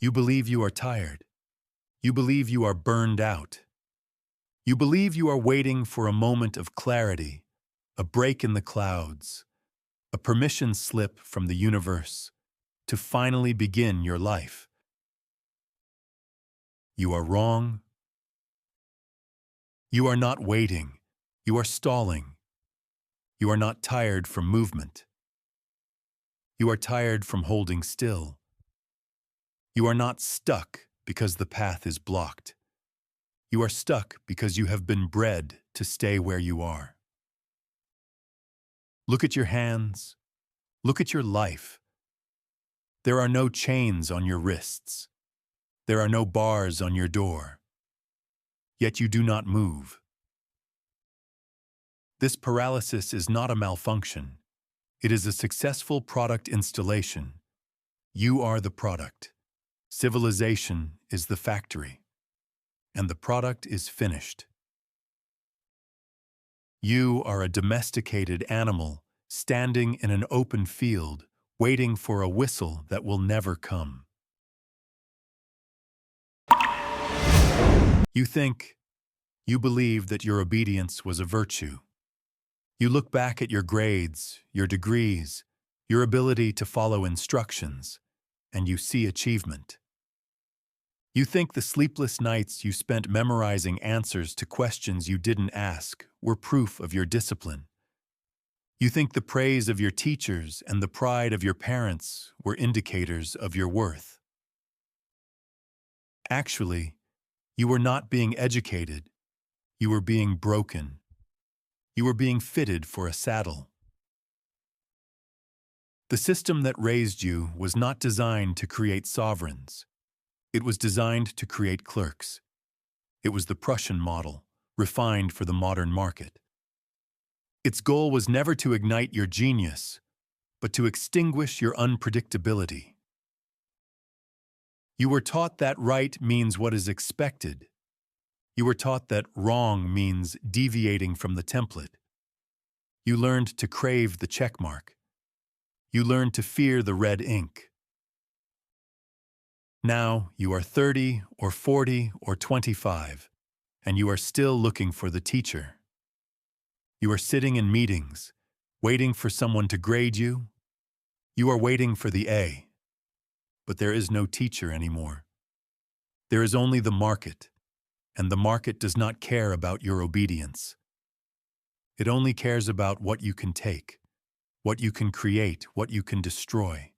You believe you are tired. You believe you are burned out. You believe you are waiting for a moment of clarity, a break in the clouds, a permission slip from the universe to finally begin your life. You are wrong. You are not waiting. You are stalling. You are not tired from movement. You are tired from holding still. You are not stuck because the path is blocked. You are stuck because you have been bred to stay where you are. Look at your hands. Look at your life. There are no chains on your wrists. There are no bars on your door. Yet you do not move. This paralysis is not a malfunction. It is a successful product installation. You are the product. Civilization is the factory. And the product is finished. You are a domesticated animal standing in an open field, waiting for a whistle that will never come. You believe that your obedience was a virtue. You look back at your grades, your degrees, your ability to follow instructions, and you see achievement. You think the sleepless nights you spent memorizing answers to questions you didn't ask were proof of your discipline. You think the praise of your teachers and the pride of your parents were indicators of your worth. Actually, you were not being educated. You were being broken. You were being fitted for a saddle. The system that raised you was not designed to create sovereigns. It was designed to create clerks. It was the Prussian model, refined for the modern market. Its goal was never to ignite your genius, but to extinguish your unpredictability. You were taught that right means what is expected. You were taught that wrong means deviating from the template. You learned to crave the checkmark. You learned to fear the red ink. Now you are 30 or 40 or 25, and you are still looking for the teacher. You are sitting in meetings, waiting for someone to grade you. You are waiting for the A. But there is no teacher anymore. There is only the market, and the market does not care about your obedience. It only cares about what you can take, what you can create, what you can destroy.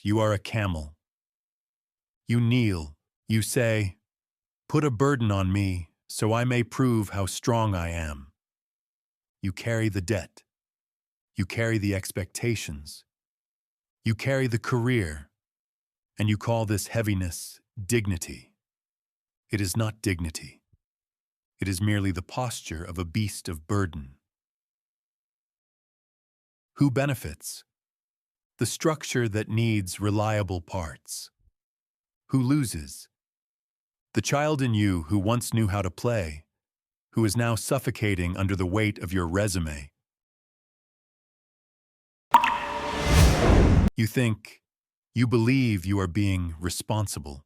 You are a camel. You kneel, you say, "Put a burden on me so I may prove how strong I am." You carry the debt. You carry the expectations. You carry the career, and you call this heaviness dignity. It is not dignity. It is merely the posture of a beast of burden. Who benefits? The structure that needs reliable parts. Who loses? The child in you who once knew how to play, who is now suffocating under the weight of your resume. You believe you are being responsible.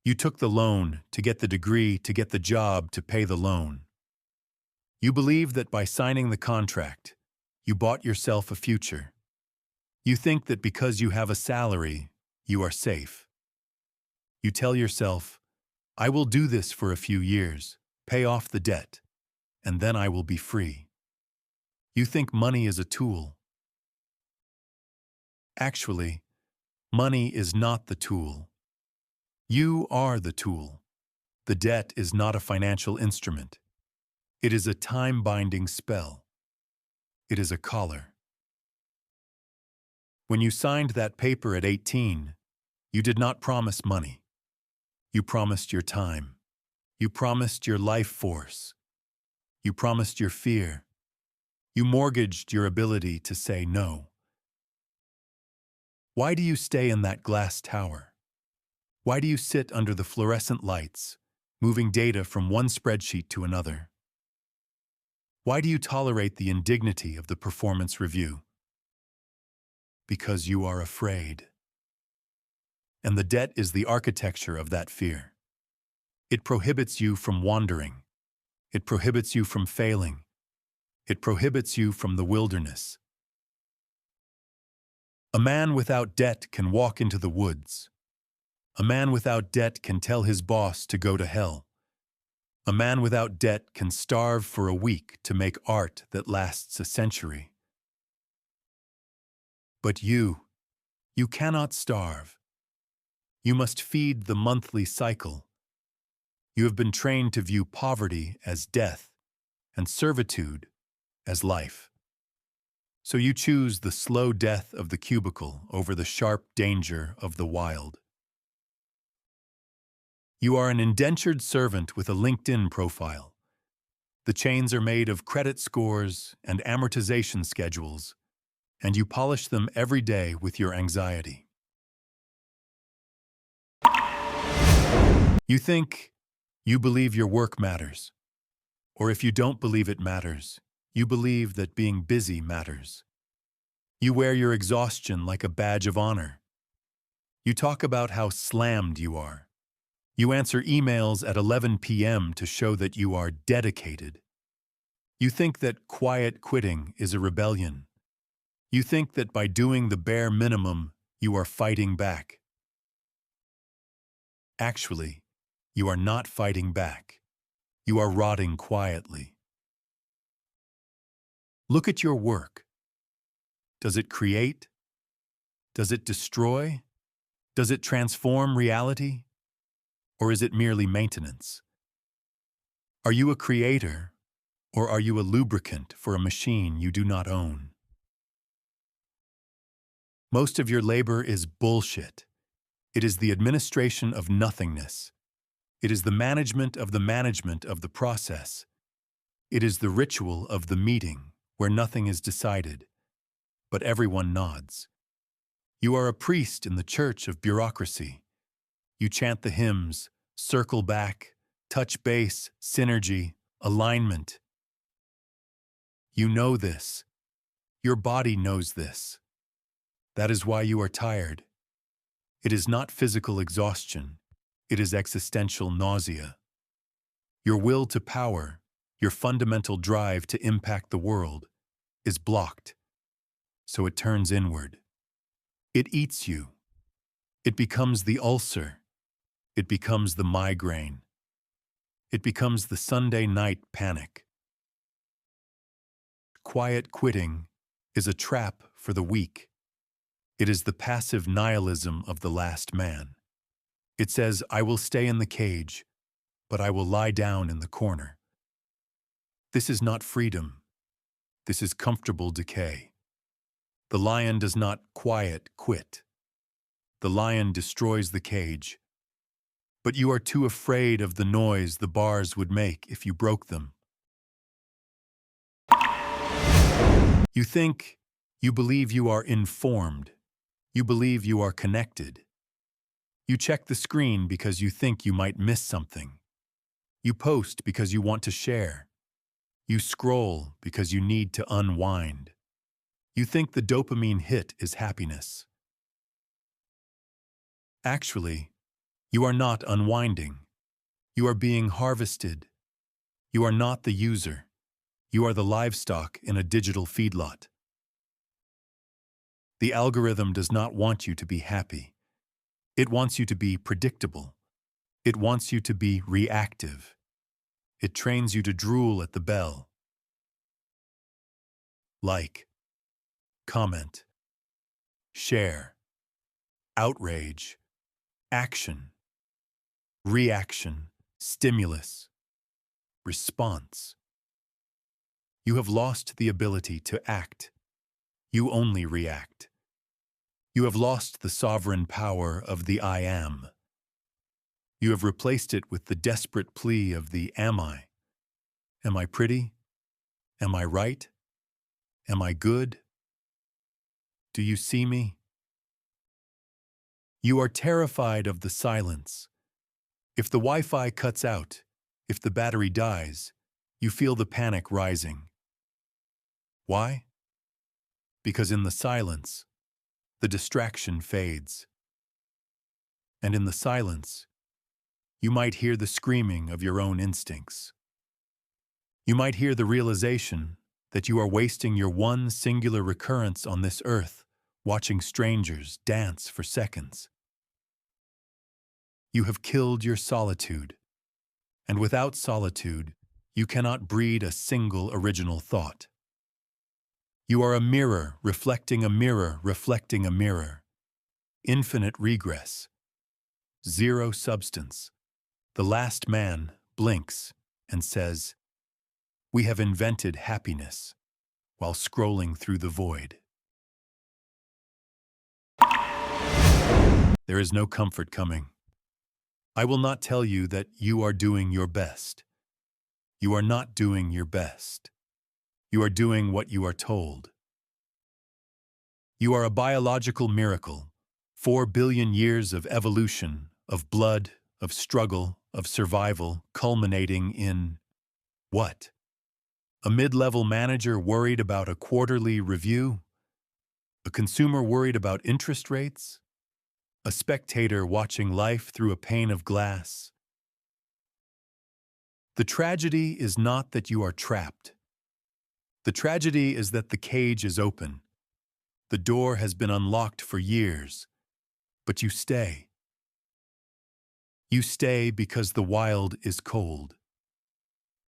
You took the loan to get the degree, to get the job, to pay the loan. You believe that by signing the contract, you bought yourself a future. You think that because you have a salary, you are safe. You tell yourself, "I will do this for a few years, pay off the debt, and then I will be free." You think money is a tool. Actually, money is not the tool. You are the tool. The debt is not a financial instrument. It is a time-binding spell. It is a collar. When you signed that paper at 18, you did not promise money. You promised your time. You promised your life force. You promised your fear. You mortgaged your ability to say no. Why do you stay in that glass tower? Why do you sit under the fluorescent lights, moving data from one spreadsheet to another? Why do you tolerate the indignity of the performance review? Because you are afraid. And the debt is the architecture of that fear. It prohibits you from wandering. It prohibits you from failing. It prohibits you from the wilderness. A man without debt can walk into the woods. A man without debt can tell his boss to go to hell. A man without debt can starve for a week to make art that lasts a century. But you cannot starve. You must feed the monthly cycle. You have been trained to view poverty as death and servitude as life. So you choose the slow death of the cubicle over the sharp danger of the wild. You are an indentured servant with a LinkedIn profile. The chains are made of credit scores and amortization schedules, and you polish them every day with your anxiety. You think you believe your work matters, or if you don't believe it matters, you believe that being busy matters. You wear your exhaustion like a badge of honor. You talk about how slammed you are. You answer emails at 11 p.m. to show that you are dedicated. You think that quiet quitting is a rebellion. You think that by doing the bare minimum, you are fighting back. Actually, you are not fighting back. You are rotting quietly. Look at your work. Does it create? Does it destroy? Does it transform reality? Or is it merely maintenance? Are you a creator, or are you a lubricant for a machine you do not own? Most of your labor is bullshit. It is the administration of nothingness. It is the management of the process. It is the ritual of the meeting where nothing is decided, but everyone nods. You are a priest in the church of bureaucracy. You chant the hymns, circle back, touch base, synergy, alignment. You know this. Your body knows this. That is why you are tired. It is not physical exhaustion. It is existential nausea. Your will to power, your fundamental drive to impact the world, is blocked. So it turns inward. It eats you. It becomes the ulcer. It becomes the migraine. It becomes the Sunday night panic. Quiet quitting is a trap for the weak. It is the passive nihilism of the last man. It says, I will stay in the cage, but I will lie down in the corner. This is not freedom. This is comfortable decay. The lion does not quiet quit. The lion destroys the cage. But you are too afraid of the noise the bars would make if you broke them. You think, you believe you are informed. You believe you are connected. You check the screen because you think you might miss something. You post because you want to share. You scroll because you need to unwind. You think the dopamine hit is happiness. Actually, you are not unwinding. You are being harvested. You are not the user. You are the livestock in a digital feedlot. The algorithm does not want you to be happy. It wants you to be predictable. It wants you to be reactive. It trains you to drool at the bell. Like, comment, share, outrage, action, reaction, stimulus, response. You have lost the ability to act. You only react. You have lost the sovereign power of the I am. You have replaced it with the desperate plea of the am I. Am I pretty? Am I right? Am I good? Do you see me? You are terrified of the silence. If the Wi-Fi cuts out, if the battery dies, you feel the panic rising. Why? Because in the silence, the distraction fades. And in the silence, you might hear the screaming of your own instincts. You might hear the realization that you are wasting your one singular recurrence on this earth, watching strangers dance for seconds. You have killed your solitude, and without solitude, you cannot breed a single original thought. You are a mirror reflecting a mirror reflecting a mirror. Infinite regress. Zero substance. The last man blinks and says, "We have invented happiness," while scrolling through the void. There is no comfort coming. I will not tell you that you are doing your best. You are not doing your best. You are doing what you are told. You are a biological miracle. 4 billion years of evolution, of blood, of struggle, of survival, culminating in what? A mid-level manager worried about a quarterly review? A consumer worried about interest rates? A spectator watching life through a pane of glass? The tragedy is not that you are trapped. The tragedy is that the cage is open. The door has been unlocked for years, but you stay. You stay because the wild is cold.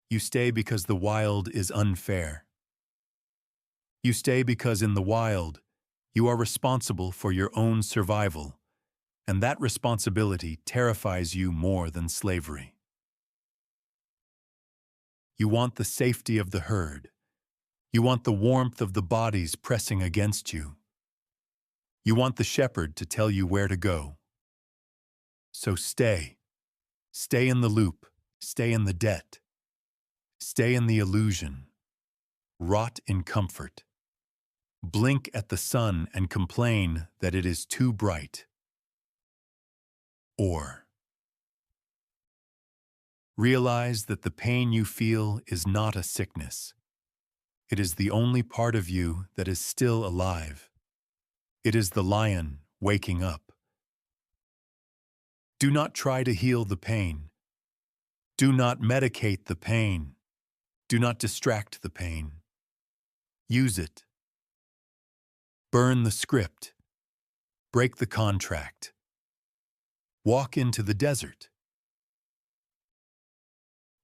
You stay because the wild is unfair. You stay because in the wild, you are responsible for your own survival, and that responsibility terrifies you more than slavery. You want the safety of the herd. You want the warmth of the bodies pressing against you. You want the shepherd to tell you where to go. So stay. Stay in the loop. Stay in the debt. Stay in the illusion. Rot in comfort. Blink at the sun and complain that it is too bright. Or realize that the pain you feel is not a sickness. It is the only part of you that is still alive. It is the lion waking up. Do not try to heal the pain. Do not medicate the pain. Do not distract the pain. Use it. Burn the script. Break the contract. Walk into the desert.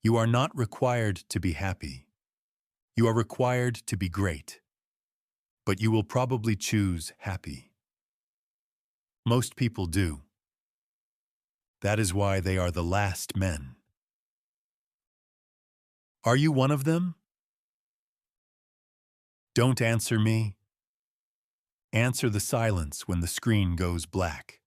You are not required to be happy. You are required to be great. But you will probably choose happy. Most people do. That is why they are the last men. Are you one of them? Don't answer me. Answer the silence when the screen goes black.